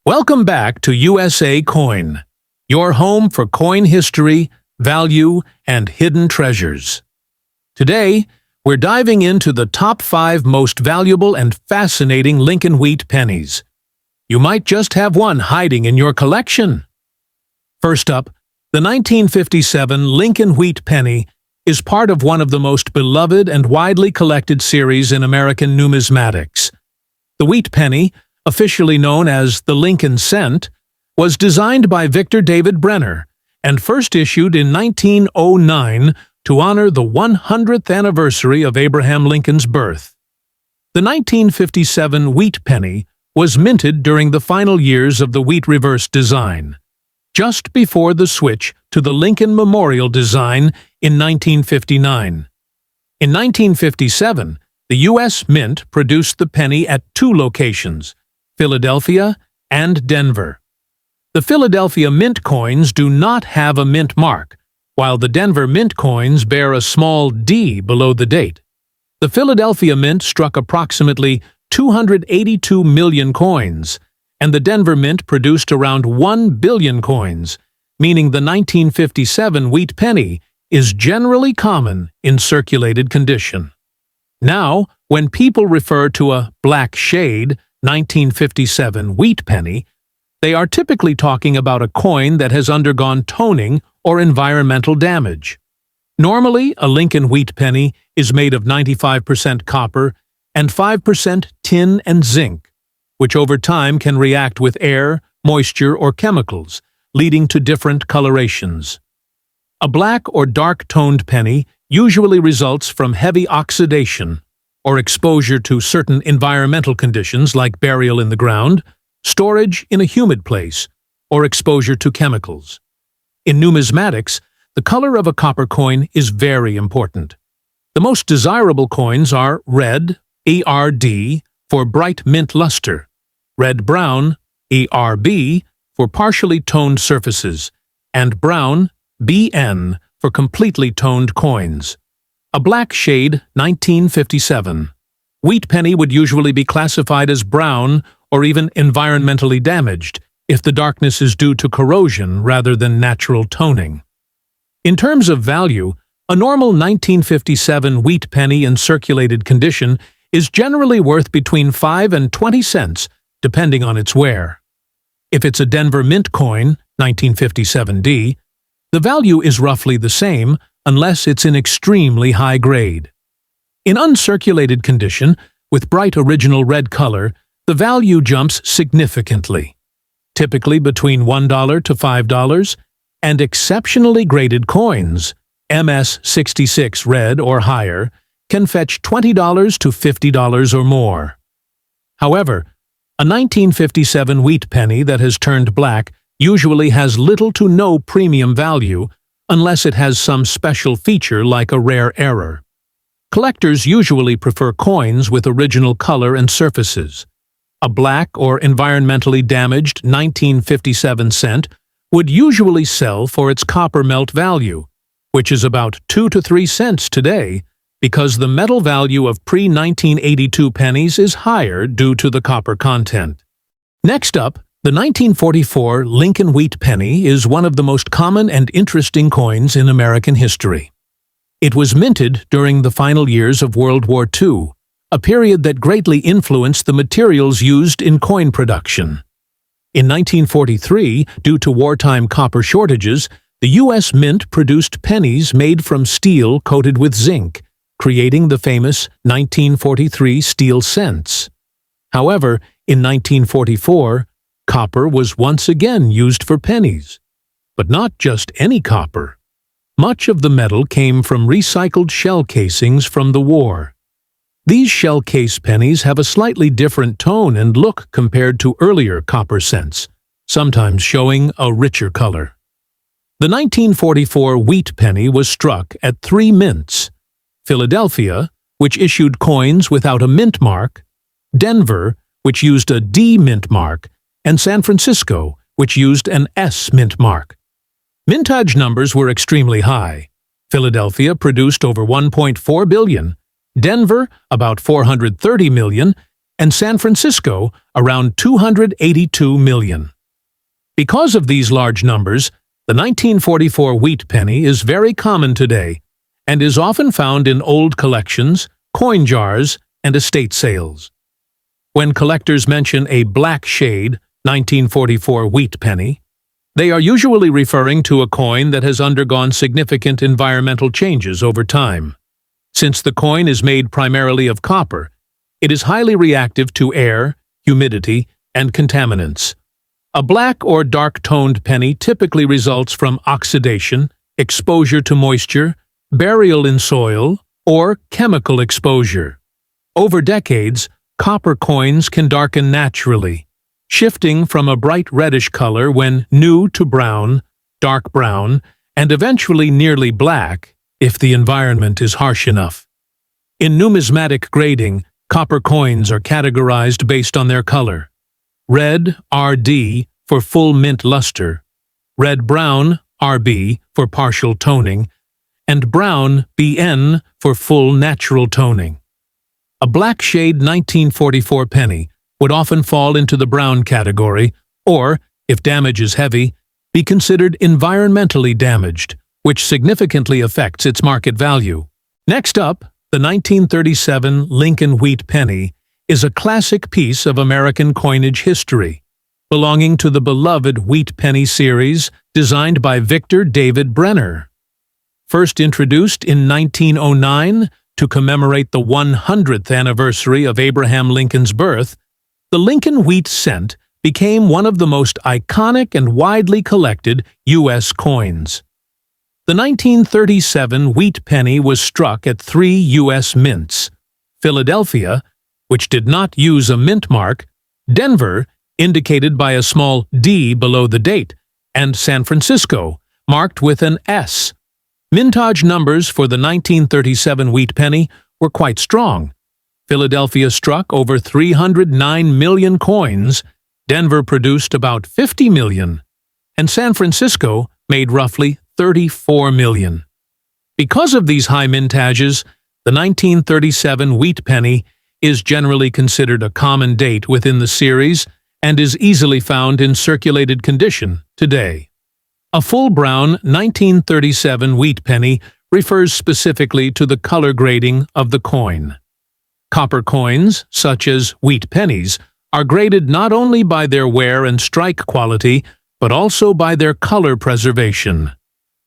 Welcome back to USA Coin, your home for coin history, value, and hidden treasures. Today, we're diving into the top 5 most valuable and fascinating Lincoln Wheat pennies. You might just have one hiding in your collection. First up, the 1957 Lincoln Wheat penny is part of one of the most beloved and widely collected series in American numismatics. The Wheat penny, officially known as the Lincoln Cent, was designed by Victor David Brenner and first issued in 1909 to honor the 100th anniversary of Abraham Lincoln's birth. The 1957 Wheat penny was minted during the final years of the wheat reverse design, just before the switch to the Lincoln Memorial design in 1959. In 1957, the U.S. Mint produced the penny at 2 locations, Philadelphia and Denver. The Philadelphia Mint coins do not have a mint mark, while the Denver Mint coins bear a small D below the date. The Philadelphia Mint struck approximately 282 million coins, and the Denver Mint produced around 1 billion coins, meaning the 1957 Wheat penny is generally common in circulated condition. Now, when people refer to a black shade 1957 Wheat penny, they are typically talking about a coin that has undergone toning or environmental damage. Normally, a Lincoln Wheat penny is made of 95% copper and 5% tin and zinc, which over time can react with air, moisture, or chemicals, leading to different colorations. A black or dark-toned penny usually results from heavy oxidation or exposure to certain environmental conditions like burial in the ground, storage in a humid place, or exposure to chemicals. In numismatics, the color of a copper coin is very important. The most desirable coins are red, ERD, for bright mint luster, red-brown, ERB, for partially toned surfaces, and brown, BN, for completely toned coins. A black shade 1957. Wheat penny would usually be classified as brown or even environmentally damaged if the darkness is due to corrosion rather than natural toning. In terms of value, a normal 1957 Wheat penny in circulated condition is generally worth between 5 and 20 cents, depending on its wear. If it's a Denver Mint coin, 1957D, the value is roughly the same unless it's in extremely high grade. In uncirculated condition, with bright original red color, the value jumps significantly, typically between $1 to $5, and exceptionally graded coins, MS66 red or higher, can fetch $20 to $50 or more. However, a 1957 Wheat penny that has turned black usually has little to no premium value unless it has some special feature like a rare error. Collectors usually prefer coins with original color and surfaces. A black or environmentally damaged 1957 cent would usually sell for its copper melt value, which is about 2 to 3 cents today, because the metal value of pre-1982 pennies is higher due to the copper content. Next up, the 1944 Lincoln Wheat penny is one of the most common and interesting coins in American history. It was minted during the final years of World War II, a period that greatly influenced the materials used in coin production. In 1943, due to wartime copper shortages, the U.S. Mint produced pennies made from steel coated with zinc, creating the famous 1943 steel cents. However, in 1944, copper was once again used for pennies. But not just any copper. Much of the metal came from recycled shell casings from the war. These shell case pennies have a slightly different tone and look compared to earlier copper cents, sometimes showing a richer color. The 1944 Wheat penny was struck at 3 mints: Philadelphia, which issued coins without a mint mark, Denver, which used a D mint mark, and San Francisco, which used an S mint mark. Mintage numbers were extremely high. Philadelphia produced over 1.4 billion, Denver about 430 million, and San Francisco around 282 million. Because of these large numbers, the 1944 wheat penny is very common today and is often found in old collections, coin jars, and estate sales. When collectors mention a black shade 1944 wheat penny, they are usually referring to a coin that has undergone significant environmental changes over time. Since the coin is made primarily of copper, it is highly reactive to air, humidity, and contaminants. A black or dark-toned penny typically results from oxidation, exposure to moisture, burial in soil, or chemical exposure. Over decades, copper coins can darken naturally, shifting from a bright reddish color when new to brown, dark brown, and eventually nearly black if the environment is harsh enough. In numismatic grading, copper coins are categorized based on their color. Red, RD, for full mint luster, red-brown, RB, for partial toning, and brown, BN, for full natural toning. A black shade 1944 penny would often fall into the brown category, or, if damage is heavy, be considered environmentally damaged, which significantly affects its market value. Next up, the 1937 Lincoln wheat penny is a classic piece of American coinage history, belonging to the beloved wheat penny series designed by Victor David Brenner. First introduced in 1909 to commemorate the 100th anniversary of Abraham Lincoln's birth, the Lincoln wheat cent became one of the most iconic and widely collected U.S. coins. The 1937 wheat penny was struck at 3 U.S. mints: Philadelphia, which did not use a mint mark, Denver, indicated by a small D below the date, and San Francisco, marked with an S. Mintage numbers for the 1937 wheat penny were quite strong. Philadelphia struck over 309 million coins, Denver produced about 50 million, and San Francisco made roughly 34 million. Because of these high mintages, the 1937 wheat penny is generally considered a common date within the series and is easily found in circulated condition today. A full brown 1937 wheat penny refers specifically to the color grading of the coin. Copper coins, such as wheat pennies, are graded not only by their wear and strike quality, but also by their color preservation.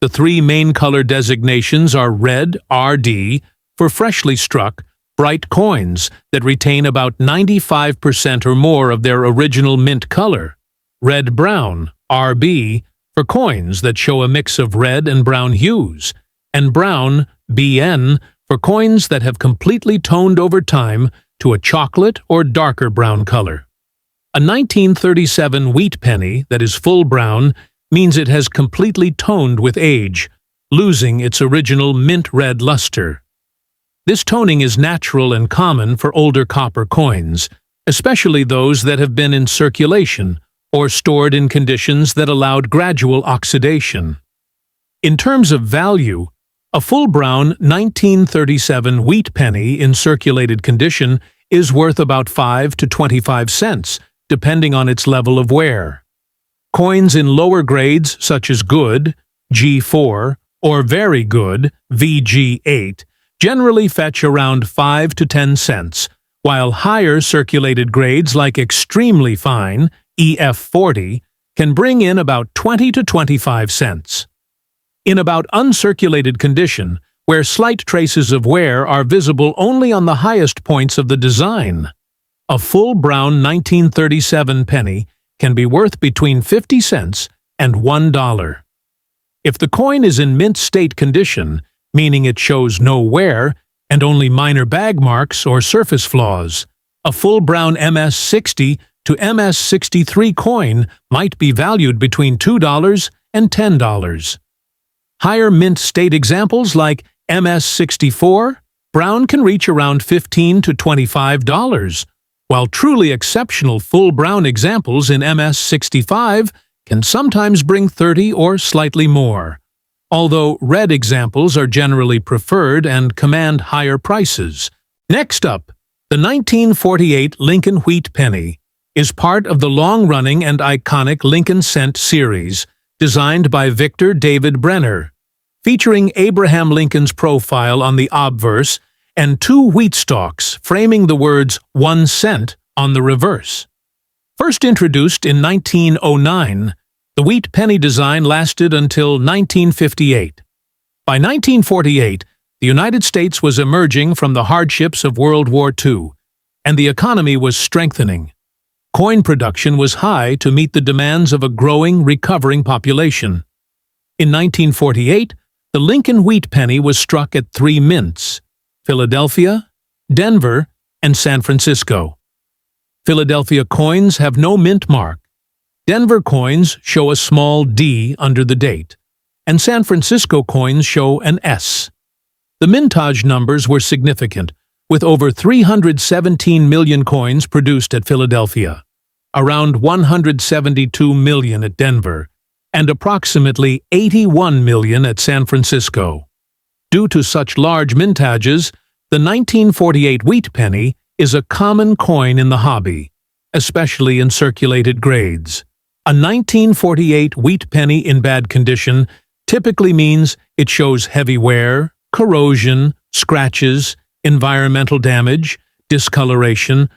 The 3 main color designations are red, RD, for freshly struck, bright coins that retain about 95% or more of their original mint color, red-brown, RB, for coins that show a mix of red and brown hues, and brown, BN, for coins that have completely toned over time to a chocolate or darker brown color. A 1937 wheat penny that is full brown means it has completely toned with age, losing its original mint red luster. This toning is natural and common for older copper coins, especially those that have been in circulation or stored in conditions that allowed gradual oxidation. In terms of value, a full brown 1937 wheat penny in circulated condition is worth about 5 to 25 cents, depending on its level of wear. Coins in lower grades such as good, G4, or very good, VG8, generally fetch around 5 to 10 cents, while higher circulated grades like extremely fine, EF40, can bring in about 20 to 25 cents. In about uncirculated condition, where slight traces of wear are visible only on the highest points of the design, a full brown 1937 penny can be worth between 50 cents and $1. If the coin is in mint state condition, meaning it shows no wear and only minor bag marks or surface flaws, a full brown MS60 to MS63 coin might be valued between $2 and $10. Higher mint state examples like MS64, brown can reach around $15 to $25, while truly exceptional full brown examples in MS65 can sometimes bring 30 or slightly more, although red examples are generally preferred and command higher prices. Next up, The 1948 Lincoln Wheat Penny is part of the long-running and iconic Lincoln Cent series, designed by Victor David Brenner, featuring Abraham Lincoln's profile on the obverse and two wheat stalks framing the words 1 cent on the reverse. First introduced in 1909, the wheat penny design lasted until 1958. By 1948, the United States was emerging from the hardships of World War II, and the economy was strengthening. Coin production was high to meet the demands of a growing, recovering population. In 1948, the Lincoln Wheat Penny was struck at 3 mints: Philadelphia, Denver, and San Francisco. Philadelphia coins have no mint mark. Denver coins show a small D under the date, and San Francisco coins show an S. The mintage numbers were significant, with over 317 million coins produced at Philadelphia, around 172 million at Denver, and approximately 81 million at San Francisco. Due to such large mintages, the 1948 wheat penny is a common coin in the hobby, especially in circulated grades. A 1948 wheat penny in bad condition typically means it shows heavy wear, corrosion, scratches, environmental damage, discoloration,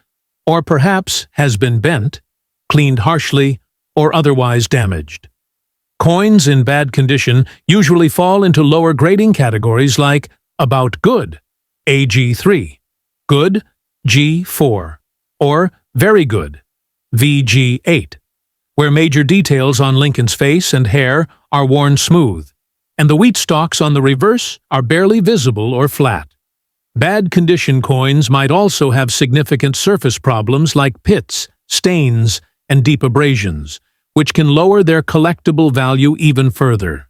or perhaps has been bent, cleaned harshly, or otherwise damaged. Coins in bad condition usually fall into lower grading categories like about good, AG3, good, G4, or very good, VG8, where major details on Lincoln's face and hair are worn smooth, and the wheat stalks on the reverse are barely visible or flat. Bad condition coins might also have significant surface problems like pits, stains, and deep abrasions, which can lower their collectible value even further.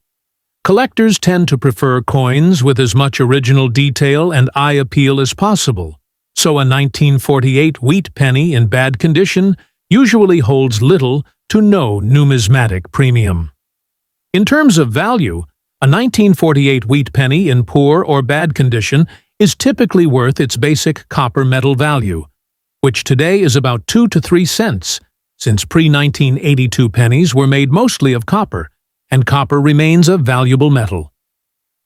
Collectors tend to prefer coins with as much original detail and eye appeal as possible, so a 1948 wheat penny in bad condition usually holds little to no numismatic premium. In terms of value, a 1948 wheat penny in poor or bad condition is typically worth its basic copper metal value, which today is about 2 to 3 cents, since pre-1982 pennies were made mostly of copper, and copper remains a valuable metal.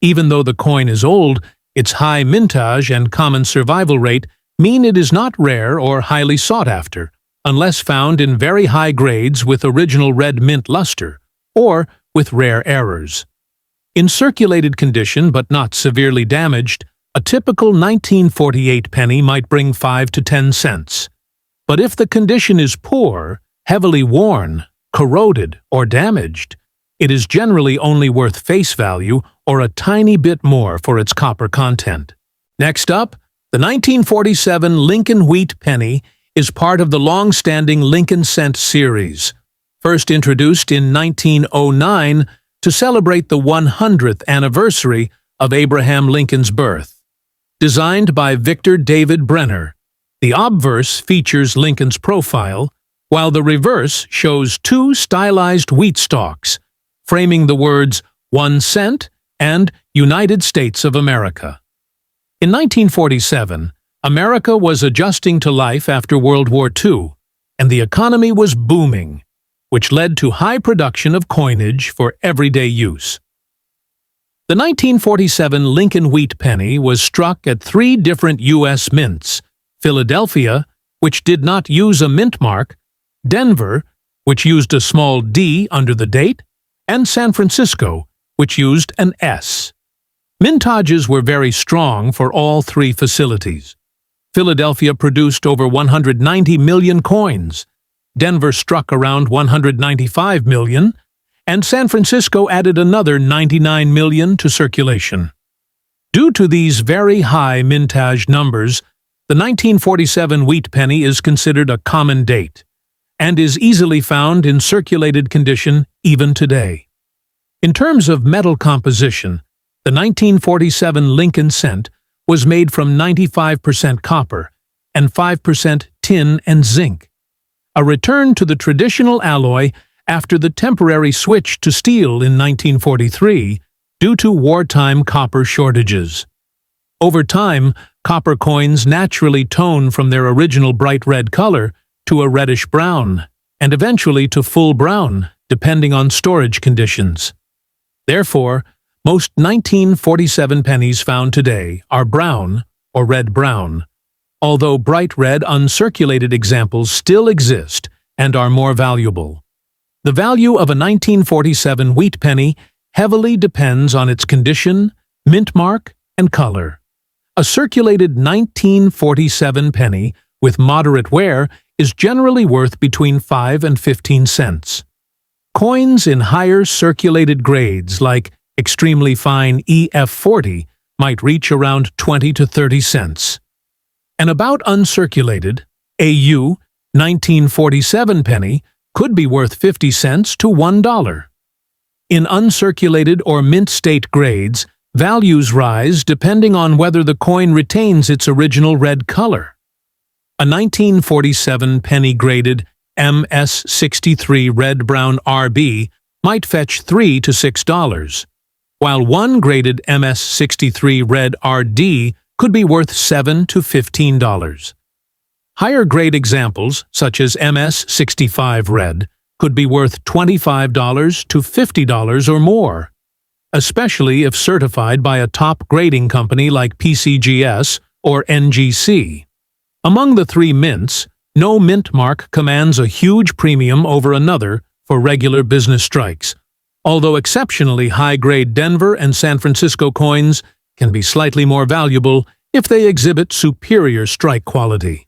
Even though the coin is old, its high mintage and common survival rate mean it is not rare or highly sought after, unless found in very high grades with original red mint luster, or with rare errors. In circulated condition but not severely damaged, a typical 1948 penny might bring 5 to 10 cents. But if the condition is poor, heavily worn, corroded, or damaged, it is generally only worth face value or a tiny bit more for its copper content. Next up, the 1947 Lincoln Wheat Penny is part of the long-standing Lincoln Cent series, first introduced in 1909 to celebrate the 100th anniversary of Abraham Lincoln's birth. Designed by Victor David Brenner, the obverse features Lincoln's profile, while the reverse shows 2 stylized wheat stalks, framing the words 1 cent and United States of America. In 1947, America was adjusting to life after World War II, and the economy was booming, which led to high production of coinage for everyday use. The 1947 Lincoln Wheat Penny was struck at 3 different U.S. mints: Philadelphia, which did not use a mint mark, Denver, which used a small D under the date, and San Francisco, which used an S. Mintages were very strong for all 3 facilities. Philadelphia produced over 190 million coins, Denver struck around 195 million, and San Francisco added another 99 million to circulation. Due to these very high mintage numbers, the 1947 wheat penny is considered a common date, and is easily found in circulated condition even today. In terms of metal composition, the 1947 Lincoln Cent was made from 95% copper and 5% tin and zinc, a return to the traditional alloy after the temporary switch to steel in 1943 due to wartime copper shortages. Over time, Copper coins naturally tone from their original bright red color to a reddish brown, and eventually to full brown, depending on storage conditions. Therefore, most 1947 pennies found today are brown or red-brown, although bright red uncirculated examples still exist and are more valuable. The value of a 1947 wheat penny heavily depends on its condition, mint mark, and color. A circulated 1947 penny with moderate wear is generally worth between 5 and 15 cents. Coins in higher circulated grades like extremely fine EF40 might reach around 20 to 30 cents. An about uncirculated AU 1947 penny could be worth 50 cents to $1. In uncirculated or mint state grades, values rise depending on whether the coin retains its original red color. A 1947 penny graded MS63 red-brown RB might fetch $3 to $6, while one graded MS63 red RD could be worth $7 to $15. Higher grade examples, such as MS65 red, could be worth $25 to $50 or more, especially if certified by a top grading company like PCGS or NGC. Among the three mints, no mint mark commands a huge premium over another for regular business strikes, although exceptionally high-grade Denver and San Francisco coins can be slightly more valuable if they exhibit superior strike quality.